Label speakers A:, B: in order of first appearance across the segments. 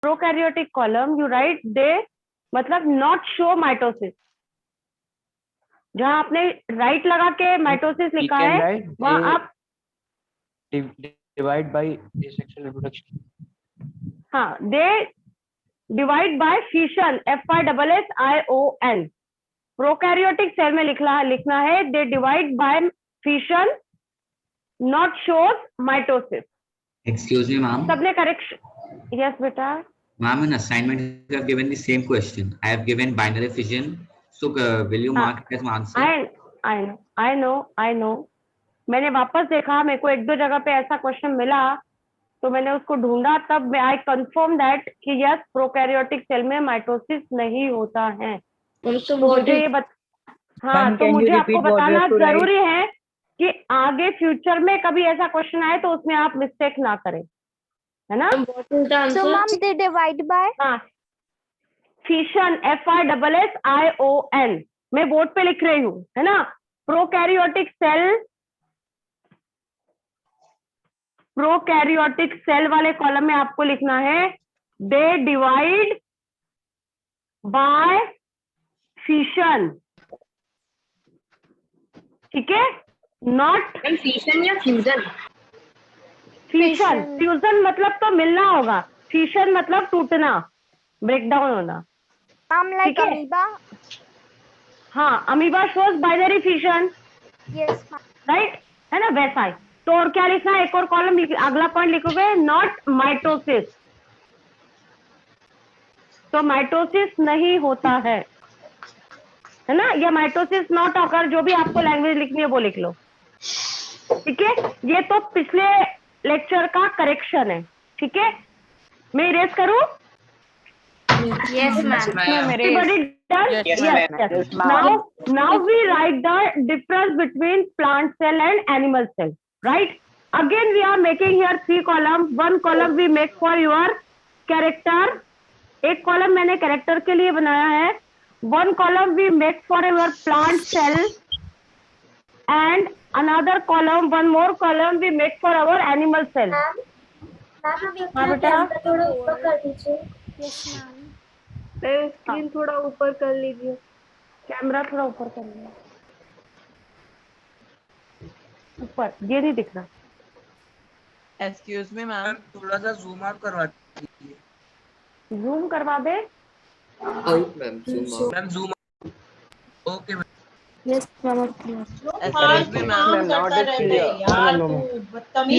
A: Prokaryotic column you right they मतलब not show mitosis. जहां आपने राइट लगा के माइटोसिस लिखा है वहां आप
B: डिवाइड बाय asexual reproduction।
A: हाँ, they divide by fission FISSION। Prokaryotic cell में लिखना है they divide by fission not shows mitosis.
C: Excuse me, ma'am.
A: सबने करेक्शन। यस बेटा।
C: Ma'am, in assignment you have given the same question. I have given binary fission. So will you mark it as my answer?
A: I know। मैंने वापस देखा, मेरे को एक दो जगह पे ऐसा क्वेश्चन मिला तो मैंने उसको ढूंढा, तब आई कंफर्म दैट कि यस प्रोकैरियोटिक सेल में माइटोसिस नहीं होता है। तो मुझे ये हाँ, तो मुझे आपको बताना जरूरी है कि आगे फ्यूचर में कभी ऐसा क्वेश्चन आए तो उसमें आप मिस्टेक ना करें, है ना।
D: So mom, they divide by?
A: हाँ, फिशन FISSION मैं बोर्ड पे लिख रही हूँ, है ना। प्रोकैरियोटिक सेल वाले कॉलम में आपको लिखना है दे डिवाइड बाय फिशन, ठीक है। नॉट
E: फिशन या फ्यूजन?
A: फिशन, फ्यूजन मतलब तो मिलना होगा, फिशन मतलब टूटना, ब्रेकडाउन होना।
D: Like amoeba?
A: हाँ, amoeba shows binary fission,
D: Yes,
A: right, है ना, वैसा ही। तो और क्या लिखना है, एक और कॉलम अगला पॉइंट लिखोगे नॉट माइटोसिस। तो माइटोसिस नहीं होता है ना, या माइटोसिस नॉट ऑकर, जो भी आपको लैंग्वेज लिखनी है वो लिख लो, ठीक है। ये तो पिछले लेक्चर का करेक्शन है, ठीक है। मैं इरेज करूं?
E: Yes, ma'am.
A: Everybody done? Yes. Now we write the difference between plant cell and animal cell, right? Again we are making here 3 columns. One column we make for your character. एक column मैंने character के लिए बनाया है। One column we make for your plant cell and another column, one more column we make for our animal cell. हाँ बेटा,
D: थोड़ा ऊपर कर दीजिए। Yes, ma'am.
E: स्क्रीन थोड़ा ऊपर कर लीजिए,
A: कैमरा थोड़ा ऊपर कर लीजिए, ऊपर, ये नहीं दिख रहा।
F: एक्सक्यूज मी मैम, थोड़ा सा जूम आउट करवा दीजिए।
A: जूम करवा दे।
F: Ma'am zoom. Okay ma'am.
D: Yes, ma'am.
F: Excuse me ma'am,
B: not clear.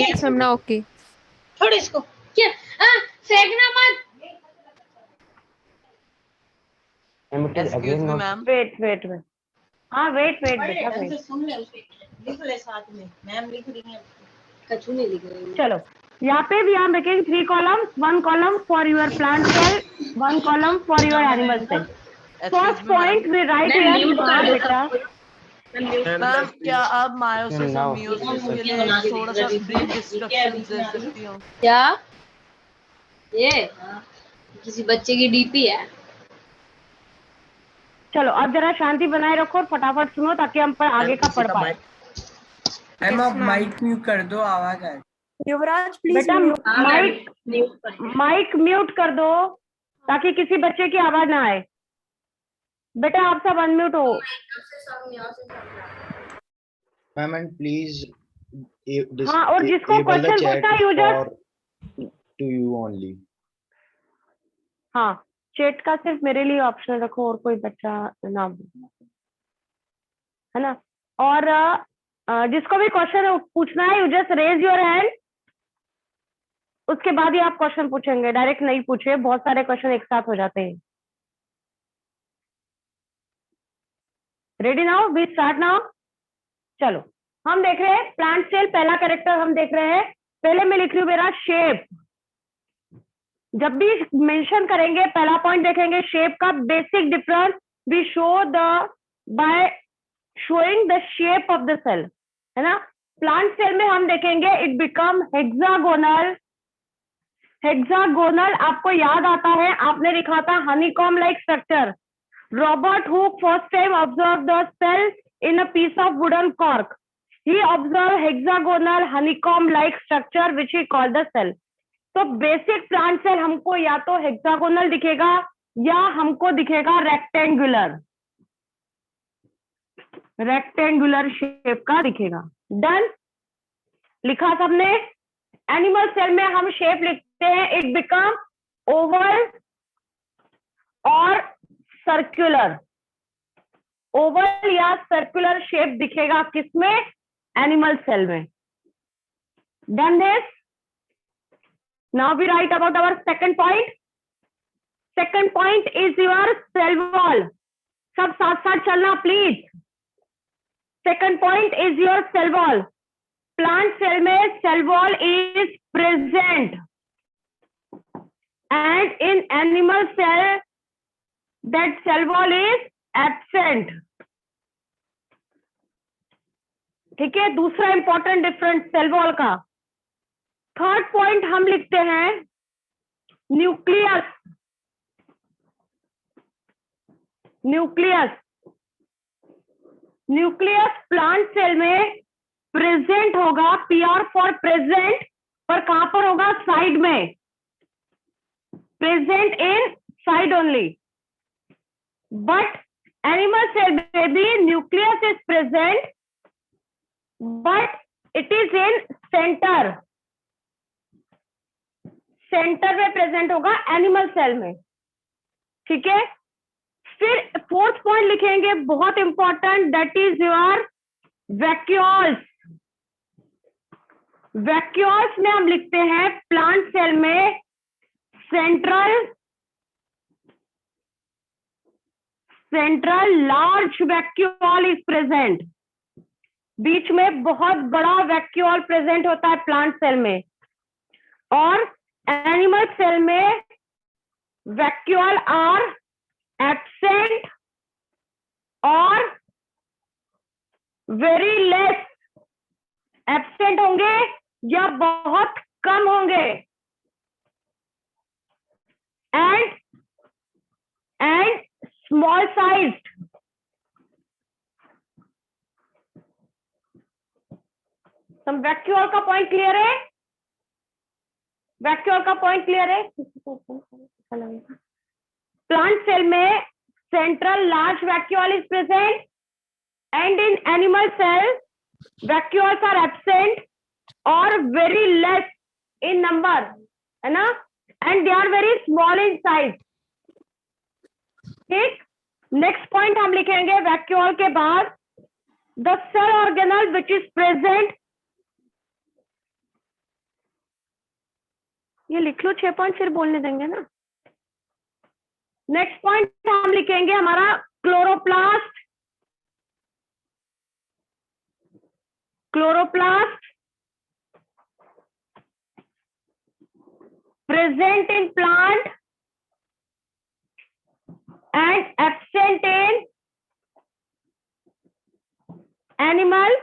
D: Yes, ma'am. Now okay.
E: छोड़ इसको। क्या फेंकना मत।
F: Excuse me ma'am.
A: वेट हाँ, वेट बेटा, वेट।
E: सुन ले उसे, लिख ले साथ में, मैम लिख रही है, कछु नहीं लिख रही।
A: चलो, यहाँ पे भी हम making 3 columns, 1 column for your plant cell, 1 column for your animal cell. First point we write here, हाँ बेटा।
F: मैम क्या आप मायोसिस और मियोसिस के लिए थोड़ा सा ब्रीफ डिस्क्रिप्शन दे सकती हो?
E: क्या ये किसी बच्चे की डीपी है?
A: चलो अब जरा शांति बनाए रखो और फटाफट सुनो ताकि हम पर आगे का पढ़ पाए।
B: मैम आप माइक म्यूट कर दो, आवाज आए।
D: युवराज, प्लीज
A: बेटा माइक म्यूट कर दो ताकि किसी बच्चे की आवाज ना आए। बेटा आप सब अनम्यूट हो।
G: मैम एंड प्लीज
A: हाँ, और जिसको क्वेश्चन पूछना है यूजर
G: टू यू ओनली।
A: हाँ, चैट का सिर्फ मेरे लिए ऑप्शन रखो और कोई बच्चा ना, है ना। और जिसको भी क्वेश्चन पूछना है you just raise your hand, उसके बाद ही आप क्वेश्चन पूछेंगे, डायरेक्ट नहीं पूछे, बहुत सारे क्वेश्चन एक साथ हो जाते हैं। Ready now, we start now. चलो हम देख रहे हैं प्लांट सेल, पहला कैरेक्टर हम देख रहे हैं। पहले मैं लिख रही हूँ मेरा शेप। जब भी मेंशन करेंगे पहला पॉइंट देखेंगे शेप का। Basic difference we show the by showing the shape of the cell, है ना। प्लांट सेल में हम देखेंगे इट बिकम हेक्सागोनल। हेक्सागोनल आपको याद आता है, आपने लिखा था honeycomb like structure. Robert Hooke first time observe the cell in a piece of wooden cork. He observe hexagonal honeycomb like structure which he called the cell. तो तो basic plant cell हमको या तो हेक्सागोनल दिखेगा या हमको दिखेगा rectangular shape का दिखेगा। डन, लिखा सबने। एनिमल सेल में हम शेप लिखते हैं, इट बिकम ओवल और सर्कुलर। ओवल या सर्कुलर शेप दिखेगा किसमें? एनिमल सेल में। Done this. Now we write about our second point. Second point is your cell wall. सब साथ साथ चलना please. Second point is your cell wall. Plant cell में cell wall is present and in animal cell that cell wall is absent. ठीक है, दूसरा important difference cell wall का। Third point हम लिखते हैं न्यूक्लियस। न्यूक्लियस प्लांट सेल में present होगा, PR फॉर प्रेजेंट, पर कहां पर होगा? साइड में। Present in side only. But animal cell में भी nucleus is present but it is in centre. Centre में प्रेजेंट होगा एनिमल सेल में। ठीक है, फिर फोर्थ पॉइंट लिखेंगे, बहुत important, that is your vacuoles. Vacuoles में हम लिखते हैं प्लांट सेल में central large vacuole is present. बीच में बहुत बड़ा वैक्यूल प्रेजेंट होता है प्लांट सेल में। और एनिमल सेल में वैक्यूल आर एब्सेंट और वेरी लेस। एब्सेंट होंगे या बहुत कम होंगे। And small sized. Some vacuole का पॉइंट क्लियर है? वैक्यूल का पॉइंट क्लियर है? प्लांट सेल में central large vacuole is present and in animal cell vacuoles are absent और वेरी लेस इन नंबर, है ना, and they are very small in size. ठीक, next point हम लिखेंगे वैक्यूल के बाद, the cell organelle which is present. ये लिख लो 6 पॉइंट, फिर बोलने देंगे ना। नेक्स्ट पॉइंट हम लिखेंगे हमारा chloroplast. present in plant and absent in animal.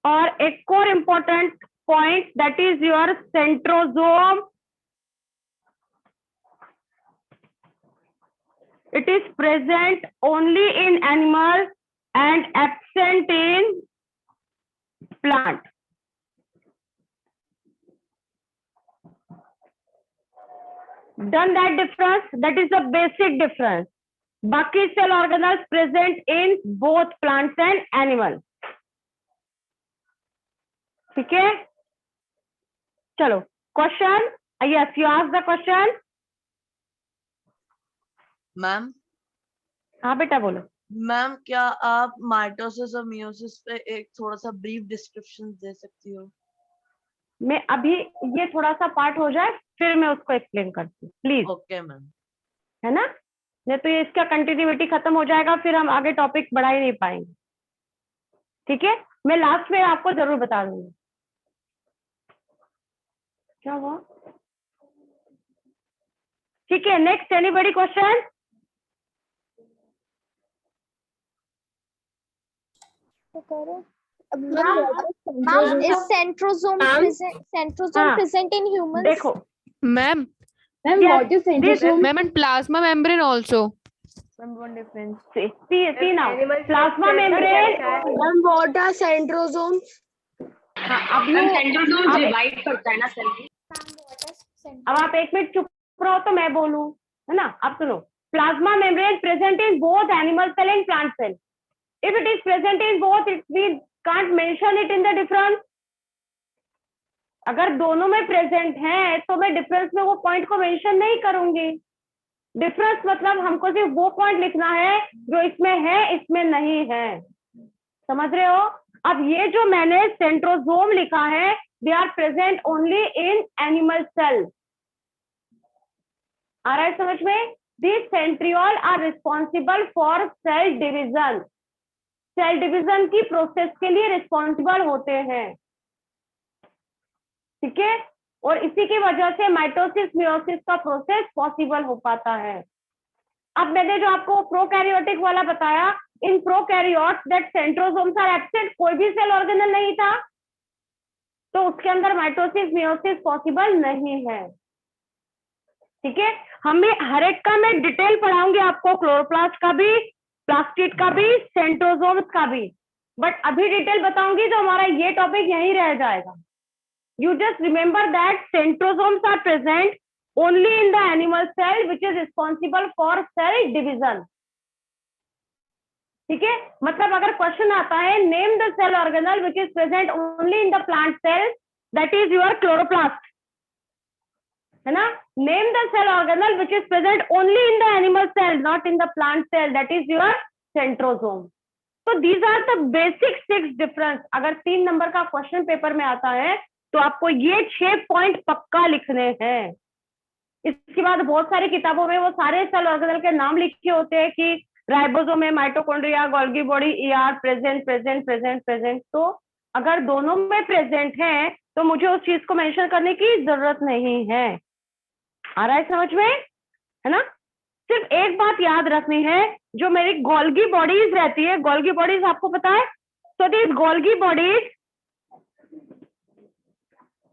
A: और एक और important point, that is your centrosome. It is present only in animal and absent in plant. Done that difference? That is the basic difference. बाकी cell organelles present in both plants and animals. ठीक है, चलो question. Yes, you ask the question.
F: Ma'am.
A: हाँ बेटा बोलो.
F: Ma'am क्या आप mitosis और मियोसिस पे एक थोड़ा सा ब्रीफ डिस्क्रिप्शन दे सकती हो?
A: मैं अभी ये थोड़ा सा पार्ट हो जाए फिर मैं उसको एक्सप्लेन करती हूँ, प्लीज.
F: Okay ma'am.
A: है ना, नहीं तो ये इसका कंटिन्यूटी खत्म हो जाएगा, फिर हम आगे टॉपिक बढ़ा ही नहीं पाएंगे. ठीक है, मैं लास्ट में आपको जरूर बता दूंगी. क्या हुआ? ठीक है, next anybody question?
D: Is centrosome present in humans?
A: देखो
H: Ma'am,
A: what is centrosome?
H: ma'am, and plasma membrane also.
A: See now, plasma membrane.
D: What are centrosomes?
A: हाँ, अब
E: सेंट्रोसोम डिवाइड करता है ना सेल में।
A: अब आप 1 मिनट चुप रहो तो मैं बोलूं, है ना। अब सुनो, plasma membrane present in both animal cell and plant cell. If it is present in both, we can't mention it in the difference. अगर दोनों में प्रेजेंट है तो मैं डिफरेंस में वो पॉइंट को मेंशन नहीं करूंगी। डिफरेंस मतलब हमको सिर्फ वो पॉइंट लिखना है जो इसमें है, इसमें नहीं है। समझ रहे हो? अब ये जो मैंने सेंट्रोसोम लिखा है, they are present only in animal cell. आ रहा है समझ में? These centriole are responsible for cell division. Cell division की प्रोसेस के लिए रिस्पॉन्सिबल होते हैं, ठीक है। और इसी की वजह से माइटोसिस मियोसिस का प्रोसेस पॉसिबल हो पाता है। अब मैंने जो आपको प्रोकैरियोटिक वाला बताया, in prokaryotes that centrosomes are absent, कोई भी सेल ऑर्गेनल नहीं था, तो उसके अंदर माइटोसिस मियोसिस पॉसिबल नहीं है, ठीक है। हमें हर एक का मैं डिटेल पढ़ाऊंगी आपको, क्लोरोप्लास्ट का भी, प्लास्टिड का भी, सेंट्रोसोम्स का भी, बट अभी डिटेल बताऊंगी तो हमारा ये टॉपिक यहीं रह जाएगा। You just remember that centrosomes are present only in the animal cell which is responsible for cell division, ठीक है। मतलब अगर क्वेश्चन आता है name the cell organelle which is present only in the plant cell, that is your chloroplast, है ना। Name the cell organelle which is present only in the animal cell, not in the plant cell, that is your centrosome. तो these are the basic 6 difference. अगर 3 number का question paper में आता है तो आपको ये 6 पॉइंट पक्का लिखने हैं। इसके बाद बहुत सारी किताबों में वो सारे सेल ऑर्गेनल के नाम लिखे होते हैं कि राइबोसोम में, mitochondria, Golgi body, ER, present present present present. तो अगर दोनों में प्रेजेंट है तो मुझे उस चीज को मेंशन करने की जरूरत नहीं है। आ रहा है समझ में, है ना। सिर्फ एक बात याद रखनी है, जो मेरी गोल्गी बॉडीज रहती है, गोल्गी बॉडीज आपको पता है, so these Golgi bodies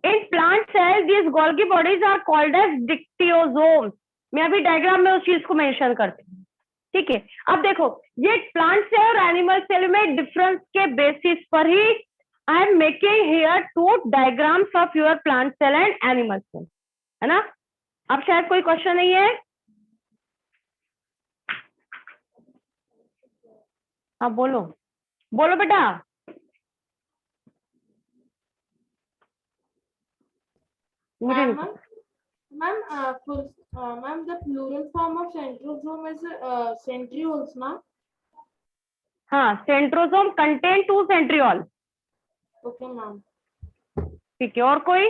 A: in plant cell, these Golgi bodies are called as dictyosomes। मैं अभी डायग्राम में उस चीज को मेंशन करती हूँ, ठीक है। अब देखो, ये प्लांट सेल और एनिमल सेल में डिफरेंस के बेसिस पर ही I am making here 2 diagrams of your plant cell and animal cell, है ना। अब शायद कोई क्वेश्चन नहीं है। हाँ बोलो, बोलो बेटा। मुझे
I: Ma'am, ma'am, the plural form of centrosome is centrioles, na?
A: हाँ, centrosome contain 2 centriole.
I: Okay, ma'am.
A: ठीक है, और कोई?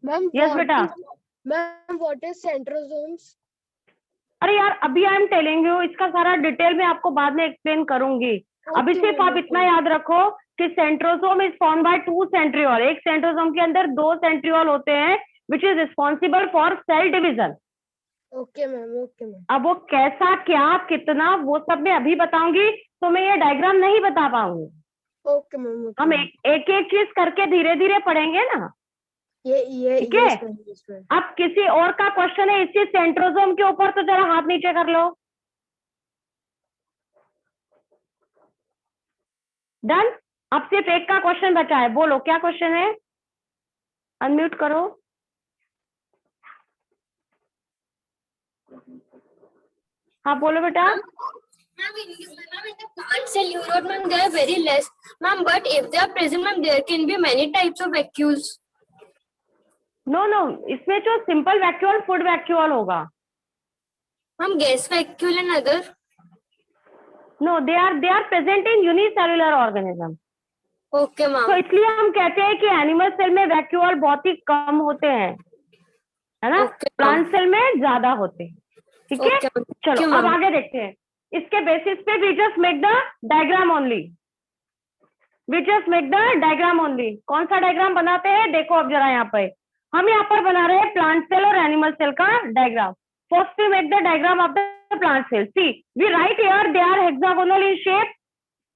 D: Ma'am,
A: यस बेटा।
D: ma'am, what is centrosomes?
A: अरे यार, अभी आई एम टेलिंग यू, इसका सारा डिटेल में आपको बाद में एक्सप्लेन करूंगी। अभी सिर्फ आप इतना याद रखो कि centrosome is form by 2 centriole. एक सेंट्रोसोम के अंदर 2 सेंट्रियोल होते हैं विच is responsible for cell division.
D: Okay ma'am, okay ma'am.
A: अब वो कैसा, क्या, कितना, वो सब मैं अभी बताऊंगी, तो मैं ये डायग्राम नहीं बता पाऊंगी।
D: Okay ma'am.
A: हम एक एक चीज करके धीरे धीरे पढ़ेंगे ना,
D: ये
A: ठीक है। अब किसी और का क्वेश्चन है इसी सेंट्रोसोम के ऊपर, तो जरा हाथ नीचे कर लो। डन। अब सिर्फ एक का क्वेश्चन बचा है, बोलो क्या क्वेश्चन है। अनम्यूट करो। हाँ बोलो बेटा।
J: Ma'am, in the plant cell neuron, ma'am, they are very less, ma'am. But if they are present, ma'am, there can be many types of vacuoles.
A: No no, इसमें जो सिंपल वैक्यूल, फूड वैक्यूल होगा।
J: Ma'am, gas vacuole and other.
A: No, they are present in unicellular organism.
J: Okay, ma'am.
A: तो इसलिए हम कहते हैं कि animal cell में वैक्यूल बहुत ही कम होते हैं, है ना। प्लांट सेल में ज्यादा होते हैं, ठीक है। चलो अब आगे देखते हैं। इसके बेसिस पे we just make the diagram only, we just make the diagram only. कौन सा डायग्राम बनाते हैं, देखो अब जरा यहाँ पे हम यहाँ पर बना रहे हैं प्लांट सेल और एनिमल सेल का diagram. First we make the diagram of the plant cell. See we write here they are hexagonal in shape.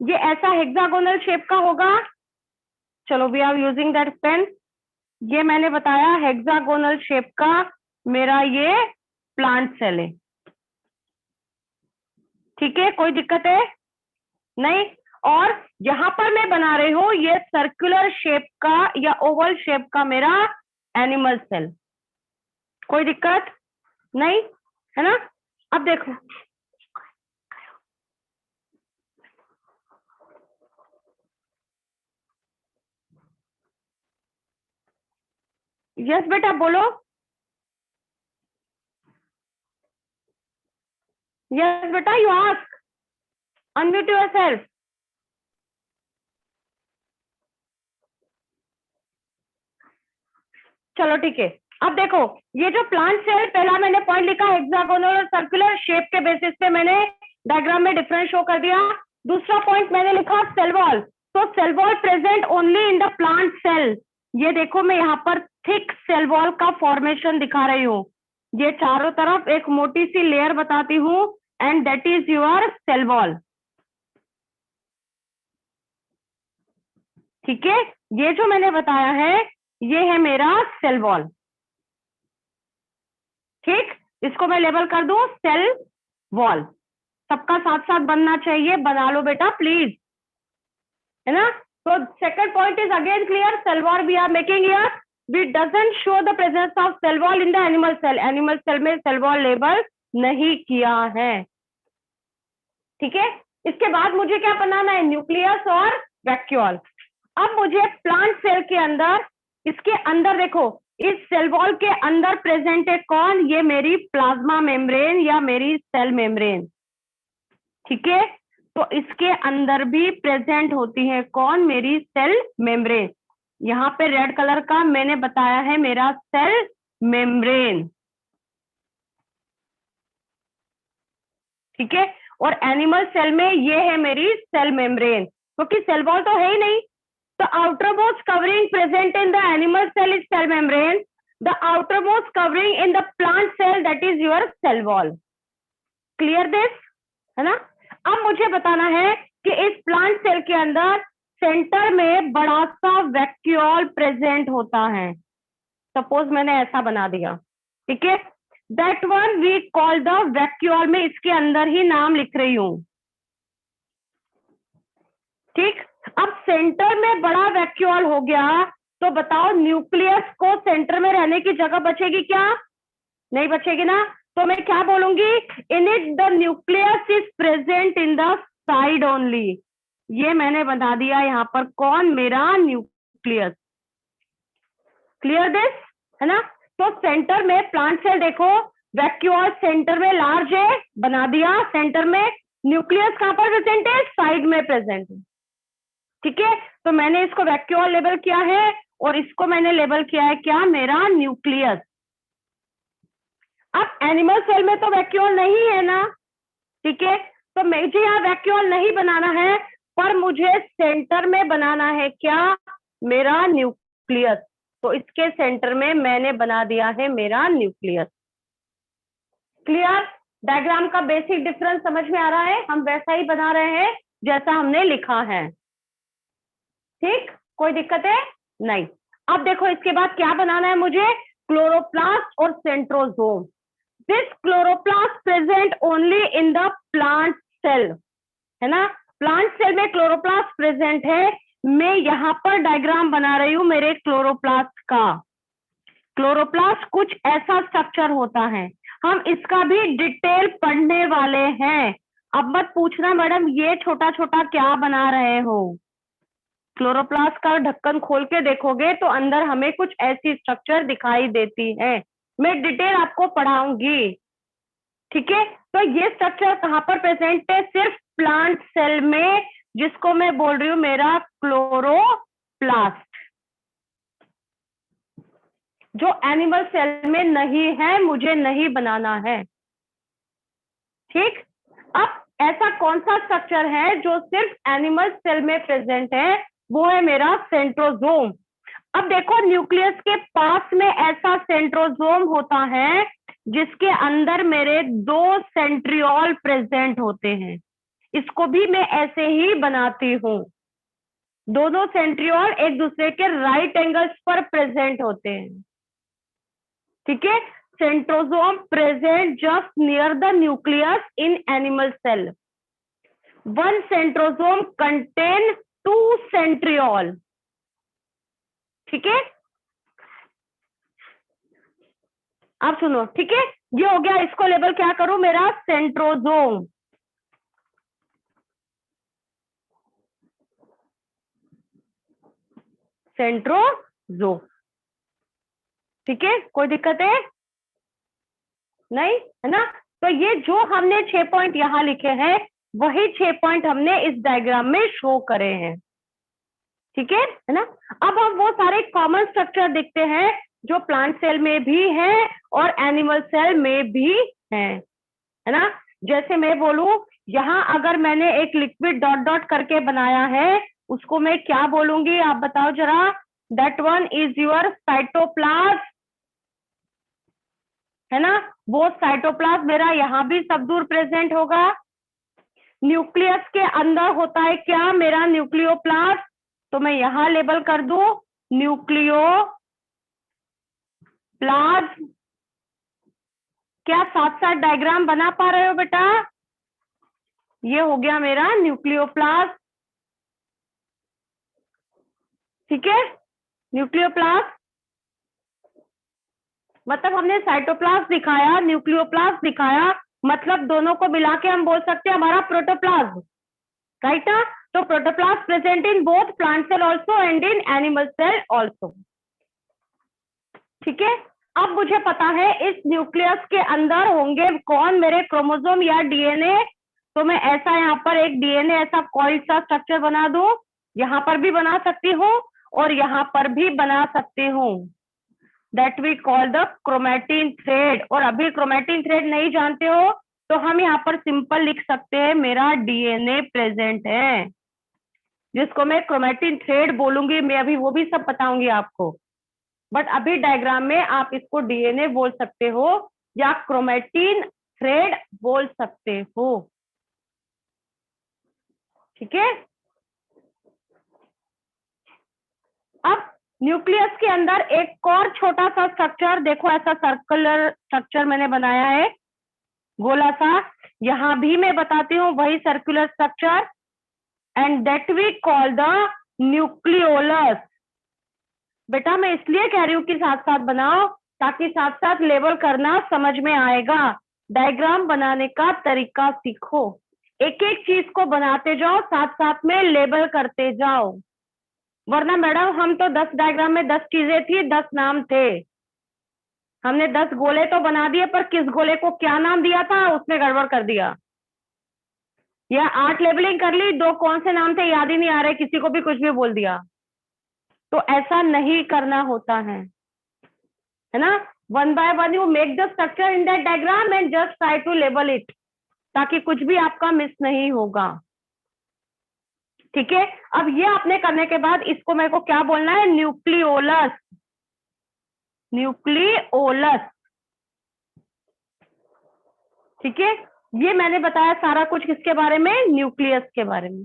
A: ये ऐसा हेक्सागोनल शेप का होगा। चलो we are using that pen. ये मैंने बताया हेक्सागोनल शेप का मेरा ये प्लांट सेल है, ठीक है, कोई दिक्कत है नहीं। और यहां पर मैं बना रही हूं ये सर्कुलर शेप का या ओवल शेप का मेरा एनिमल सेल, कोई दिक्कत नहीं है ना। अब देखो यस बेटा बोलो, यस बेटा यू आस्क, अनम्यूट योरसेल्फ। चलो ठीक है, अब देखो ये जो प्लांट सेल, पहला मैंने पॉइंट लिखा हेक्सागोनल और सर्कुलर शेप के बेसिस पे मैंने डायग्राम में डिफरेंस शो कर दिया। दूसरा पॉइंट मैंने लिखा सेल वॉल, तो cell wall present only in the plant cell. ये देखो मैं यहाँ पर थिक सेल वॉल का फॉर्मेशन दिखा रही हूँ, ये चारों तरफ एक मोटी सी लेयर बताती हूँ and that is your cell wall. ठीक है, ये जो मैंने बताया है ये है मेरा सेल वॉल। ठीक, इसको मैं लेबल कर दूं सेल वॉल। सबका साथ साथ बनना चाहिए, बना लो बेटा प्लीज, है ना। तो second point is again clear, cell wall we are making here, we doesn't show the presence of cell wall in the animal cell. Animal cell में सेल वॉल लेबल नहीं किया है। ठीक है, इसके बाद मुझे क्या बनाना है, न्यूक्लियस और वैक्यूल। अब मुझे प्लांट सेल के अंदर, इसके अंदर देखो इस सेल वॉल के अंदर प्रेजेंट है कौन, ये मेरी प्लाज्मा मेम्ब्रेन या मेरी सेल मेम्ब्रेन। ठीक है, तो इसके अंदर भी प्रेजेंट होती है कौन, मेरी सेल मेम्ब्रेन। यहाँ पे रेड कलर का मैंने बताया है मेरा सेल मेम्ब्रेन। ठीक है, और एनिमल सेल में ये है मेरी सेल मेम्ब्रेन, क्योंकि सेल वॉल तो है ही नहीं। The outermost covering present in the animal cell is cell membrane. The outermost covering in the plant cell, that is your cell wall. Clear this? है ना। अब मुझे बताना है कि इस प्लांट सेल के अंदर सेंटर में बड़ा सा वैक्यूल प्रेजेंट होता है। सपोज मैंने ऐसा बना दिया, ठीक है, that one we call the vacuole. में इसके अंदर ही नाम लिख रही हूं। ठीक, अब सेंटर में बड़ा वैक्यूल हो गया, तो बताओ न्यूक्लियस को सेंटर में रहने की जगह बचेगी क्या, नहीं बचेगी ना। तो मैं क्या बोलूंगी, in it the nucleus is present in the side only. ये मैंने बता दिया यहाँ पर कौन, मेरा न्यूक्लियस। क्लियर दिस, है ना। तो सेंटर में प्लांट सेल देखो, वैक्यूल सेंटर में लार्ज है, बना दिया सेंटर में। न्यूक्लियस कहां पर प्रेजेंट है, साइड में प्रेजेंट है। ठीक है, तो मैंने इसको वैक्यूल लेबल किया है और इसको मैंने लेबल किया है क्या, मेरा न्यूक्लियस। अब एनिमल सेल में तो वैक्यूल नहीं है ना, ठीक है, तो मुझे यहाँ वैक्यूल नहीं बनाना है, पर मुझे सेंटर में बनाना है क्या, मेरा न्यूक्लियस। तो इसके सेंटर में मैंने बना दिया है मेरा न्यूक्लियस। क्लियर, डायग्राम का बेसिक डिफरेंस समझ में आ रहा है, हम वैसा ही बना रहे हैं जैसा हमने लिखा है। ठीक, कोई दिक्कत है नहीं। अब देखो इसके बाद क्या बनाना है मुझे, क्लोरोप्लास्ट और centrosome. This chloroplast present only in the plant cell, है ना। प्लांट सेल में क्लोरोप्लास्ट प्रेजेंट है। मैं यहाँ पर डायग्राम बना रही हूँ मेरे क्लोरोप्लास्ट का। क्लोरोप्लास्ट कुछ ऐसा स्ट्रक्चर होता है, हम इसका भी डिटेल पढ़ने वाले हैं। अब मत पूछना मैडम ये छोटा छोटा क्या बना रहे हो। क्लोरोप्लास्ट का ढक्कन खोल के देखोगे तो अंदर हमें कुछ ऐसी स्ट्रक्चर दिखाई देती है, मैं डिटेल आपको पढ़ाऊंगी। ठीक है, तो ये स्ट्रक्चर कहाँ पर प्रेजेंट है, सिर्फ प्लांट सेल में, जिसको मैं बोल रही हूँ मेरा क्लोरोप्लास्ट, जो एनिमल सेल में नहीं है, मुझे नहीं बनाना है। ठीक, अब ऐसा कौन सा स्ट्रक्चर है जो सिर्फ एनिमल सेल में प्रेजेंट है, वो है मेरा सेंट्रोसोम। अब देखो न्यूक्लियस के पास में ऐसा सेंट्रोसोम होता है जिसके अंदर मेरे 2 सेंट्रियोल प्रेजेंट होते हैं। इसको भी मैं ऐसे ही बनाती हूँ, दोनों सेंट्रियोल एक दूसरे के राइट एंगल्स पर प्रेजेंट होते हैं। ठीक है, centrosome present just near the nucleus in animal cell. 1 centrosome contain 2 centriole. ठीक है, आप सुनो, ठीक है, ये हो गया। इसको लेबल क्या करूं, मेरा सेंट्रोसोम। सेंट्रोसोम, ठीक है, कोई दिक्कत है नहीं, है ना। तो ये जो हमने 6 पॉइंट यहां लिखे हैं वही 6 पॉइंट हमने इस डायग्राम में शो करे हैं। ठीक है ना। अब हम वो सारे कॉमन स्ट्रक्चर देखते हैं जो प्लांट सेल में भी हैं और एनिमल सेल में भी हैं, है ना। जैसे मैं बोलूं, यहां अगर मैंने एक लिक्विड डॉट डॉट करके बनाया है, उसको मैं क्या बोलूंगी, आप बताओ जरा। That one is your cytoplasm, है ना। वो साइटोप्लाज्म मेरा यहाँ भी सब दूर प्रेजेंट होगा। न्यूक्लियस के अंदर होता है क्या, मेरा न्यूक्लियोप्लास्ट, तो मैं यहां लेबल कर दूं न्यूक्लियोप्लाज्म। क्या साथ साथ डायग्राम बना पा रहे हो बेटा? ये हो गया मेरा न्यूक्लियोप्लास्ट, ठीक है। न्यूक्लियोप्लास्ट मतलब हमने साइटोप्लाज्म दिखाया, न्यूक्लियोप्लास्ट दिखाया, मतलब दोनों को मिला के हम बोल सकते हैं हमारा प्रोटोप्लाज्म, राइट ना। तो protoplast present in both plant cell also and in animal cell also, ठीक है। अब मुझे पता है इस न्यूक्लियस के अंदर होंगे कौन, मेरे क्रोमोसोम या डीएनए। तो मैं ऐसा यहाँ पर एक डीएनए ऐसा कॉइल्ड सा स्ट्रक्चर बना दूं, यहाँ पर भी बना सकती हूँ और यहाँ पर भी बना सकती हूँ, that we call the chromatin thread. और अभी क्रोमैटिन थ्रेड नहीं जानते हो तो हम यहाँ पर सिंपल लिख सकते हैं मेरा डीएनए प्रेजेंट है, जिसको मैं क्रोमैटिन थ्रेड बोलूंगी, मैं अभी वो भी सब बताऊंगी आपको। बट अभी डायग्राम में आप इसको डीएनए बोल सकते हो या क्रोमैटिन थ्रेड बोल सकते हो, ठीक है। अब न्यूक्लियस के अंदर एक और छोटा सा स्ट्रक्चर देखो, ऐसा सर्कुलर स्ट्रक्चर मैंने बनाया है, गोला सा। यहां भी मैं बताती हूँ वही circular structure, and that we call the nucleolus. बेटा मैं इसलिए कह रही हूँ कि साथ साथ बनाओ ताकि साथ साथ लेबल करना समझ में आएगा, डायग्राम बनाने का तरीका सीखो, एक एक चीज को बनाते जाओ, साथ साथ में लेबल करते जाओ। वरना मैडम हम तो 10 डायग्राम में 10 चीजें थी, 10 नाम थे, हमने 10 गोले तो बना दिए पर किस गोले को क्या नाम दिया था उसने गड़बड़ कर दिया, या 8 लेबलिंग कर ली, 2 कौन से नाम थे याद ही नहीं आ रहे, किसी को भी कुछ भी बोल दिया। तो ऐसा नहीं करना होता है ना। 1 by 1 you make the structure in that diagram and just try to label it, ताकि कुछ भी आपका मिस नहीं होगा, ठीक है। अब ये आपने करने के बाद इसको मेरे को क्या बोलना है, न्यूक्लियोलस, न्यूक्लियोलस, ठीक है। ये मैंने बताया सारा कुछ किसके बारे में, न्यूक्लियस के बारे में,